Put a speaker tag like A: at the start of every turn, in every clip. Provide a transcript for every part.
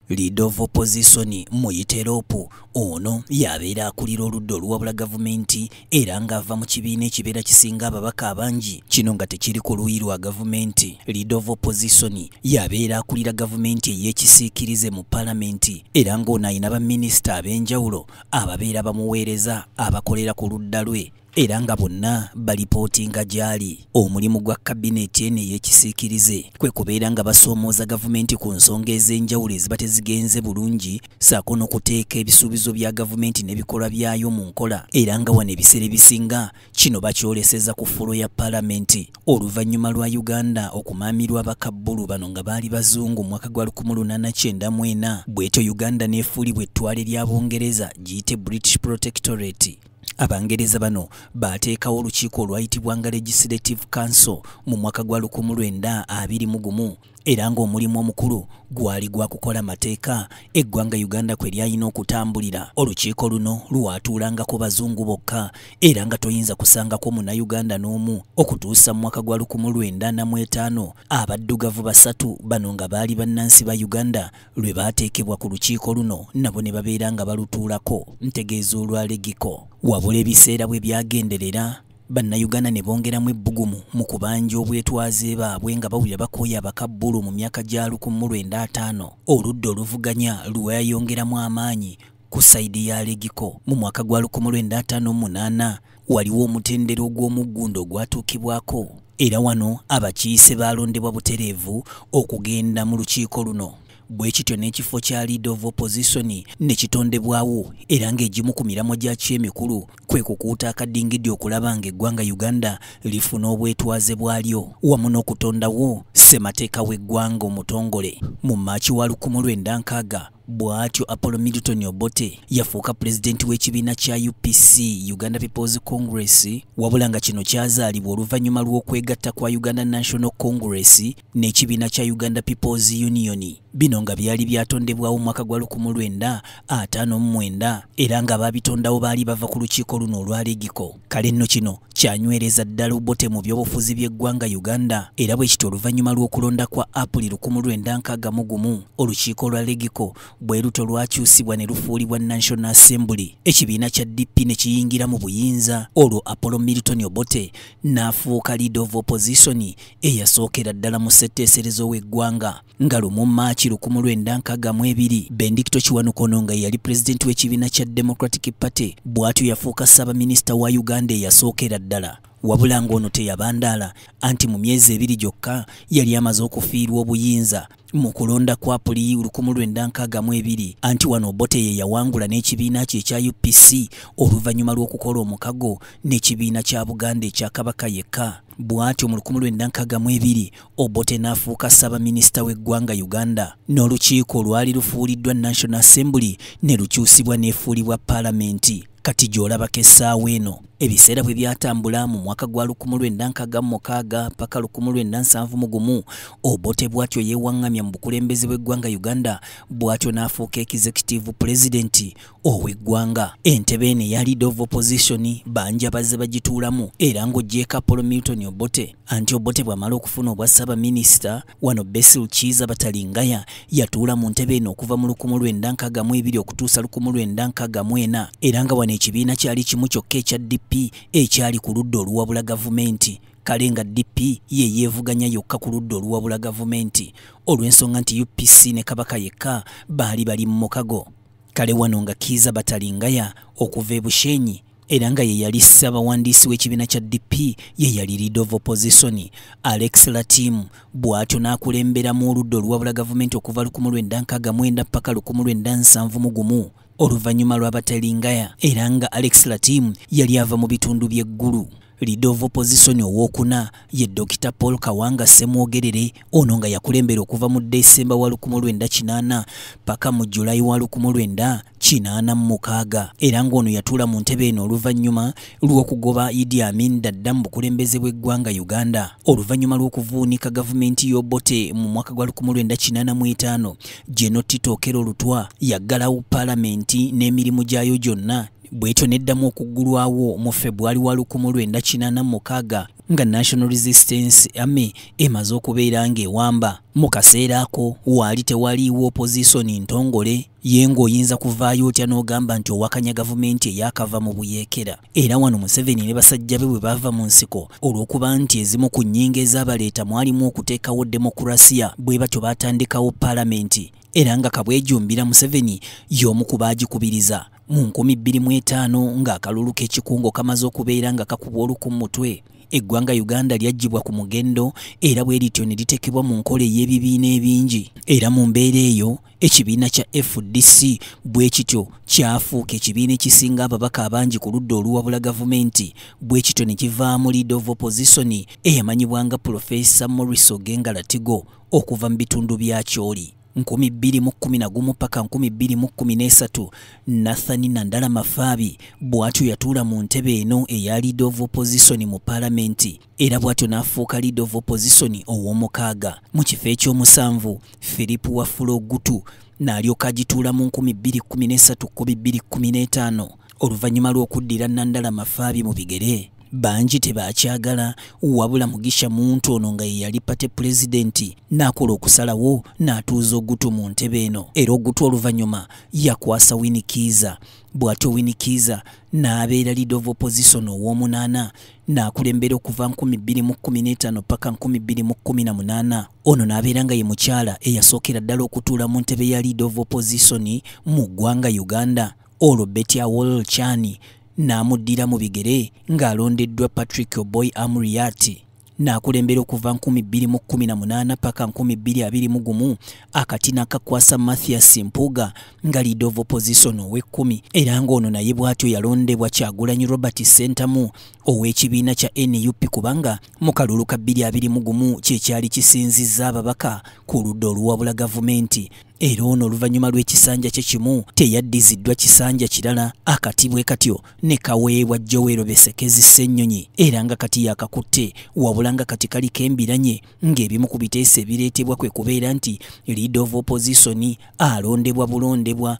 A: Leader of Opposition Muyiteropu ono yabeera akulira oludda oluwabula gavumenti era ng'ava mu kibiina ekibeera kisinga ababaka abangi kino nga tekiri ku luuyi lwa gavumenti. Leader of Opposition yabeera akulira gavumenti ey'ekisiikirize mu palamenti era ng'ono ayina baminisita ab'enjawulo ababeera bamuweereza abakolera ku ludda lwe era nga bonna balipootinga gyali. Omulimu gwa kabineeti eno ey'ekisiikirize kwe kubeera nga basoomooza gavumenti ku nsonga ez'enjawulo eziba tezigenze bulungi ssaako n'okuteeka ebisuubizo bya gavumenti n'ebikolwa byayo mu nkola era nga wano ebiseera ebisinga kino bakyoleseza ku ffulo ya palamenti oluvannyuma lwa Uganda okumaamirwa bakabbulu bano nga baali bazungu mu mwaka gwa 1894 bw'etyo Uganda n'efuulibwa ettwale ly'Abongereza giyite British Protectorate. Abangereza bano bateekawo olukiiko olwayitibwanga Legislative Council mu mwaka gwa 1921 era ng'omulimu omukulu gwali gwa kukola mateeka eggwanga Uganda kwe lyalina okutambulira. Olukiiko luno lwatuulangako bazungu bokka era nga toyinza kusangako munnayuganda n'omu okutuusa mu mwaka gwa 1905 abaddugavu basatu bano nga baali bannansi ba Uganda lwe baateekebwa ku lukiiko luno nabo ne babeera nga balutuulako ntegeeza olwa legiko. Wabula ebiseera bwe byagenderera Bannayuganda ne bongeramu ebbugumu mu kubanja obwetwaze baabwe nga bawulira bakooya abakabbulu mu myaka gya 1905 oludda oluvuganya lweyongeramu amaanyi ku sayidi ya legiko. Mu mwaka gwa 1958 waliwo omutendero gw'omuggundo ogwatuukibwako era wano abakiise baalondebwa butereevu okugenda mu lukiiko luno. Bwe kityo n'ekifo kya Leader of Opposition ne kitondebwawo era ng'egimu ku miramwa gyakyo emikulu kwe kukuuta akadingidi okulaba ng'eggwanga Uganda lifuna obwetwaze bwalyo wamu n'okutondawo ssemateeka w'eggwanga omutongole. Mu Maaci wa 1960 bw'atyo Apollo Milton Obote yafuuka pulezidenti w'ekibiina kya UPC Uganda People's Congress wabula nga kino kyazaalibwa oluvannyuma lw'okwegatta kwa Uganda National Congress n'ekibiina kya Uganda People's Union. Bino nga byali byatondebwawo mu mwaka gwa 1959 era nga baabitondawo baali bava ku lukiiko luno olwa legiko. Kale nno kino kyanywereza ddala Obote mu by'obufuzi by'eggwanga Uganda era bwe kityo oluvannyuma lw'okulonda kwa April 1961 olukiiko lwa legiko bwe luto lwakyusibwa ne lufuulibwa National Assembly. Ekibiina kya DP ne kiyingira mu buyinza olwo Apollo Milton Obote n'afuuka Leader of Opposition eyasookera ddala mu ssetteeserezo w'eggwanga nga lumu Maaci 1962 Bendikito Kiwanukono nga yali pulezidenti w'ekibiina kya Democratic Party bw'atyo yafuuka Ssaabaminisita wa Uganda eyasookera ddala. Wabula ng'ono teyabandaala anti mu myezi 2 gyokka yali amaze okufiirwa obuyinza mu kulonda kwa Aprili 1962 anti wano Obote ye yawangula n'ekibiina kye ekya UPC oluvannyuma lw'okukola omukago n'ekibiina kya Buganda ekya Kabaka yekka. Bw'atyo mu 1962 Obote n'afuuka Ssaabaminisita w'eggwanga Uganda n'olukiiko lwali lufuuliddwa National Assembly ne lukyusibwa n'efuulibwa Palamenti. Kati gy'olabako essaawa eno ebiseera bwe byatambula mu mwaka gwa 1966 paka 1971 Obote bw'atyo yeewaŋŋamya mu bukulembeze bw'eggwanga Uganda bw'atyo n'afuuka executive president ow'eggwanga. Entebe eno eya Leader of Opposition banja bazze bagituulamu era ng'oggyeko Apollo Milton Obote anti Obote bw'amala okufuna obwa Ssaabaminisita wano Basil Kiiza Batalingaya yatuula mu ntebe eno okuva mu 1962 okutuusa 1964 era nga wano ekibiina kyali kimu kyokka ekya DP ekyali ku ludda oluwabula gavumenti. Kale nga DP ye yeevuganya yokka ku ludda oluwabula gavumenti olw'ensonga nti UPC ne Kabaka yekka baali bali mu mukago. Kale wano nga Kiiza Batalingaya okuva e Bushenyi era nga ye yali ssaabawandiisi w'ekibiina kya DP ye yali Leader of Opposition. Alex Latim bw'atyo n'akulemberamu oludda oluwabula gavumenti okuva 1969 paka 1971 oluvannyuma lwa Batalingaya era nga Alex Latim yali ava mu bitundu by'eggulu. Leader of Opposition owookuna ye Dr. Paul Kawanga Ssemwogerere ono nga yakulembera okuva mu Desemba wa 1980 paka mu Julayi wa 1986 era ng'ono yatuula mu ntebe eno oluvannyuma lw'okugoba Idi Amin Dada mu bukulembeze bw'eggwanga Uganda. Oluvannyuma lw'okuvuunika gavumenti y'Obote mu mwaka gwa 1985 General Tito Okello Lutwa yaggalawo palamenti n'emirimu gyayo gyonna bwetyo neddamu okuggulwawo mu February wa 1986 nga National Resistance Army emaze okubeera ng'ewamba. Mu kaseera ako waali tewaliiwo opposition ntongole yengo oyinza kuvaayo otya n'ogamba nti owakanya gavumenti eyakava mu buyeekera. Era wano Museveni ne basajja be bwe bava mu nsiko olw'okuba nti ezimu ku nnyingo ez'abaleeta mwalimu okuteekawo demokurasiya bwe batyo baatandikawo paalamenti. Era nga kabwejumbira Museveni y'omu ku baagikubiriza mu 2005 ng'akalulu k'ekikungo kamaze okubeera nga kakubwa oluku mu mutwe. Eggwanga Uganda lyaggyibwa ku mugendo era bwe lityo ne litekebwa mu nkola ey'ebibiina ebingi. Era mu mbeera eyo ekibiina kya FDC bwe kityo kyafuuka ekibiina ekisinga ababaka abangi ku ludda oluwabula gavumenti. Bwe kityo ne kivaamu leader of opposition eyamanyibwa nga Professor Maurice Ogenga Latigo okuva mu bitundu bya Kyoli. 2011 paka 2013 Nathan Nandala Mafabi bw'atyo yatuula mu ntebe eno eya leader of opposition mu parliament. Era bw'atyo n'afuuka leader of opposition ow'omukaaga. Mu kifo eky'omusanvu Philip Wafula Ogutu n'alyoka agituula mu 2013-2015 oluvannyuma lw'okuddira Nandala Mafabi mu bigere. Banji tebakyagala wabula Mugisha Muntu ono nga ye yali pate pulezidenti n'akola okusalawo n'atuuza Ogutu mu ntebe eno. Era Ogutu oluvannyuma yakwasa Winikiza. Bw'atyo Winikiza n'abeera leader of opposition ow'omunaana n'akulembera okuva 2015 paka 2018. Ono n'abeera nga ye mukyala eyasookera ddala okutuula mu ntebe ya leader of opposition mu ggwanga Uganda. Olwo Betty Awol Chani n'amuddira mu bigere ng'alondeddwa Patrick Oboy Amuriat. N'akulembera okuva 2018 paka 2021 akati n'akakwasa Mathias Mpuga nga leader of opposition ow'ekkumi. Era ng'ono naye bw'atyo yalondebwa Kyagulanyi Robert Sentamu ow'ekibiina kya NUP kubanga mu kalulu ka 2021 kye kyali kisinzizza ababaka ku ludda oluwabula gavumenti. Era ono oluvannyuma lw'ekisanja kye kimu teyaddiziddwa kisanja kirala akati bwe katyo ne kaweebwa Joel Besekezi Ssennyonyi. Era nga kati yakakutte wabula nga kati kali kembiranye ng'ebimu ku biteeso ebireetebwa kwe kubeera nti leader of opposition alondebwa bulondebwa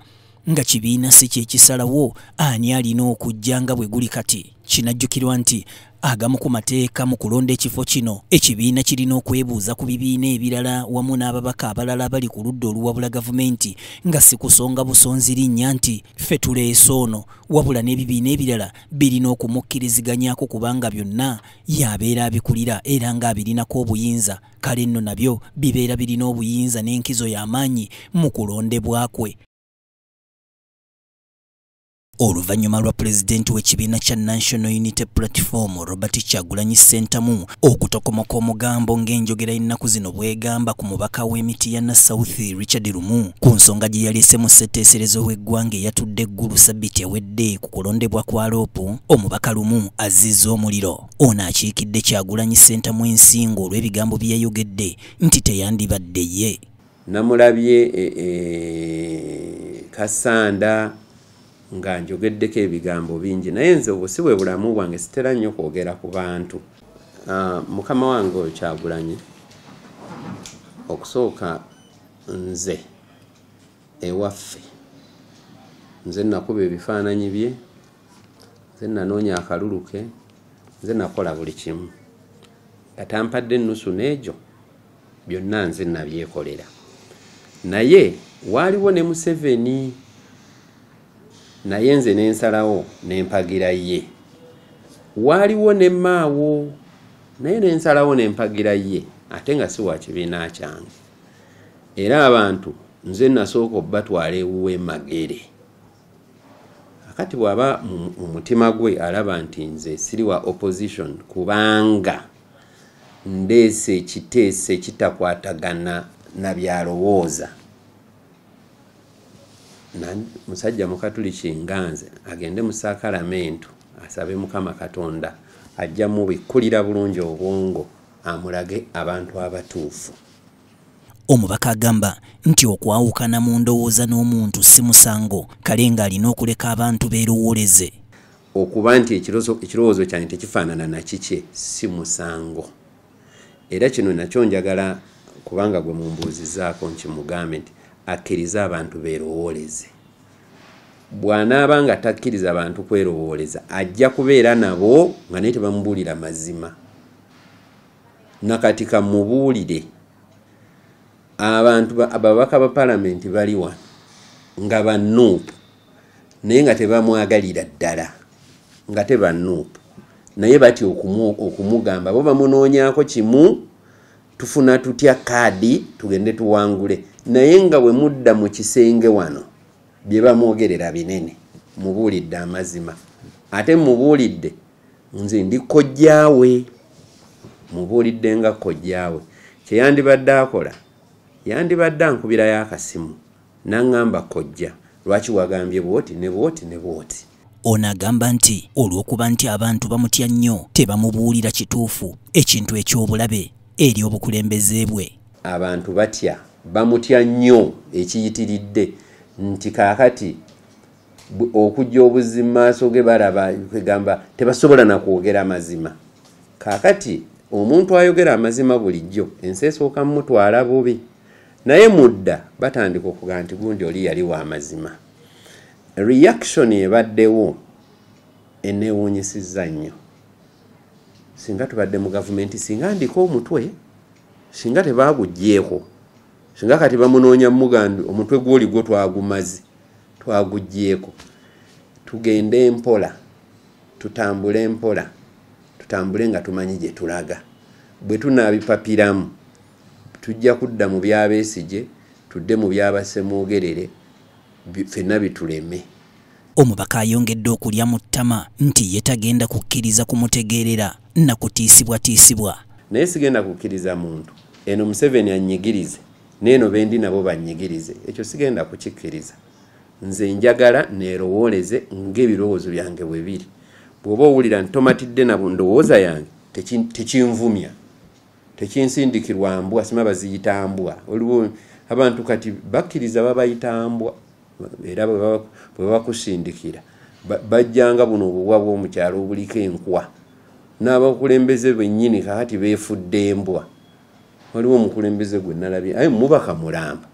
A: nga kibiina si kyekisalawo ani alina okujja nga bwe guli kati. Kinajjukirwa nti agamu ku mateeka mu kulonda ekifo kino ekibiina kirina okwebuuza ku bibiina ebirala wamu n'ababaka abalala bali ku ludda oluwabula gavumenti nga si kusonga busonzi linnya nti ffe tuleese ono, wabula n'ebibiina ebirala birina okumukkiriziganyako kubanga byonna yabeera abikulira era nga abirinako obuyinza. Kale nno nabyo bibeera birina obuyinza n'enkizo y'amaanyi mu kulondebwa kwe. Oluvannyuma lwa pulezidenti w'ekibiina kya National Unity Platform Robert Kyagulanyi Ssentamu okutokomoka omugambo ng'enjogera y'ennaku zino bw'egamba ku mubaka w'Emityana South Richard Lumu ku nsonga gye yaleese mu ssetteeserezo w'eggwanga eyatudde eggulu Ssabbiiti ewedde ku kulondebwa kwa loopu. Omubaka Lumu azizza omuliro. Ono akiikidde Kyagulanyi Ssentamu ensingo olw'ebigambo bye yayogedde nti teyandibadde ye.
B: Namulabye Kasanda nga njogeddeko ebigambo bingi naye nze obwo si bwe bulamu bwange sitera nnyo kwogera ku bantu. Mukama wange oyo Kyagulanyi okusooka nze ewaffe nze nakuba ebifaananyi bye, nze nanoonya akalulu ke, nze nakola buli kimu. Katampadde ennusu n'egyo byonna nze nabyekolera. Naye waaliwo ne Museveni naye nze n'ensalawo n'empagira ye. Waaliwo ne Maawo naye n'ensalawo n'empagira ye ate nga si wa kibiina kyange. Era abantu nze nasooka obbatwala ewuwe Magere. Akati bw'aba mu mutima gwe alaba nti nze siri wa opposition kubanga ndeese ekiteeso ekitakwatagana na byalowooza. Musajja mukatuliki nganze agende mu Sakalamento asabe Mukama Katonda ajja mu bikulira bulungi obwongo amulage abantu abatuufu.
A: Omubaka agamba nti okwawukana mu ndowooza n'omuntu si musango kale ng'alina okuleka abantu beerowooleze.
B: Okuba nti ekirowoozo kyange tekifaanana na kikye si musango. Era kino nakyo njagala kubanga gwe mumbuuzizaako nkimugambe nti akkiriza abantu beerowooleze. bw'anaaba nga takkiriza abantu kwerowooleza ajja kubeera nabo nga naye tebamubuulira mazima. Nakati kamubuulire abantu ababaka ba palamenti bali wano nga bannuupu naye nga tebamwagalira ddala nga tebannuupu naye batya okumugamba bo bamunoonyaako kimu tufuna tutya kaadi tugende tuwangule naye nga bwe mudda mu kisenge wano bye bamwogerera binene mubuulidde amazima ate mubuulidde nze ndi kojjaawe mubuulidde nga kojjaawe kyeyandibadde akola yandibadde ankubirayo akasimu n'aŋŋamba kojja lwaki wagambye bwoti ne bwoti ne bwoti.
A: Ono agamba nti olw'okuba nti abantu bamutya nnyo tebamubuulira kituufu ekintu eky'obulabe eri obukulembeze bwe.
B: Abantu batya bamutya nnyo ekiyitiridde nti kaakati okujja obuzzi mu maaso ge balaba kwegamba tebasobola na kwogera mazima. Kaakati omuntu ayogera amazima bulijjo ensi esooka mutwala bubi naye mudda batandika okuga nti gundi oli yali wa mazima. Reaction ebaddewo eneewuunyisizza nnyo. Singa tubadde mu gavumenti singa ndiko omutwe singa tebaagugyeko singa kati bamunoonya mugambi omutwe gw'oli gwo twagumazi twagugyeko tugende empola tutambule empola tutambule nga tumanyi gye tulaga bwe tunaabipapiramu tujja kudda mu byabeesige tudde mu byabasemwogerere ffenna bituleme.
A: Omubaka ayongedde okulya mu ttama nti ye tagenda kukkiriza kumutegeerera na kutiisibwatiisibwa.
B: Naye sigenda kukkiriza muntu eno Museveni annyigirize neeno bendi nabo bannyigirize ekyo sigenda kukikkiriza. Nze njagala neerowooleze ng'ebirowoozo byange bwe biri. Bw'oba owulira ntomatidde na ndowooza yange tekinvumya tekinsindikirwa mbwa sima baziyita mbwa. Waliwo abantu kati bakkiriza babayita mbwa era bwe bakusindikira bajjanga buno obuwa bw'omukyalo obuliko enkwa n'abakulembeze bennyini kakati beefudde embwa. Waliwo omukulembeze gwe nalabye aye mubaka mulamba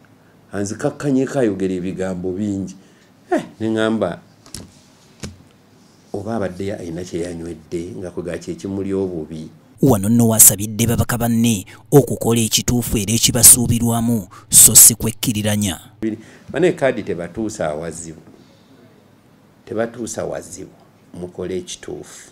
B: anzikakkanyeko ayogera ebigambo bingi neŋŋamba oba abadde alina kyeyanywedde nga kwega kyekimuli obubi.
A: Wano nno wasabidde babaka banne okukola ekituufu era ekibasuubirwamu so si kwekkiriranya.
B: Bane kaadi tebatuusa wazibu mukole ekituufu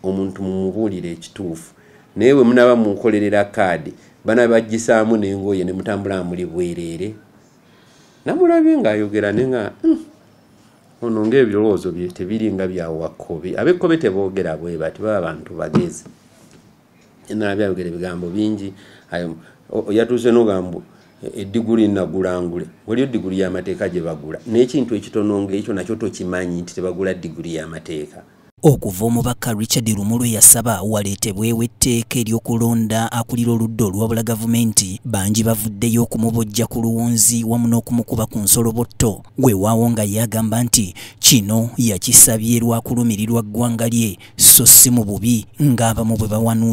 B: omuntu mumubuulire ekituufu naye bwe munaba mukolerera kaadi bana baggisaamu n'engoye ne mutambula muli bwereere namulabye ng'ayogera nenga ono ng'ebirowoozo bye tebiringa byawakkobe ab'ekkobe teboogera bwe bati baba abantu bagezi nalabye ayogera ebigambo bingi yatuuse n'ogamba eddiguli nagulangule waliyo diguli y'amateeka gye bagula n'ekintu ekitono ng'ekyo nakyo tokimanyi nti tebagula diguli y'amateeka.
A: Okuva omubaka Richard Lumulu yasaba waleetebwewo etteeka ery'okulonda akulira oludda olwabula gavumenti bangi bavuddeyo okumubojja ku luwunzi wamu n'okumukuba ku nsolobotto weewaawo nga yagamba nti kino yakisabye lwakulumirirwa ggwanga lye so si mu bubi ng'abamu bwe bawanuula.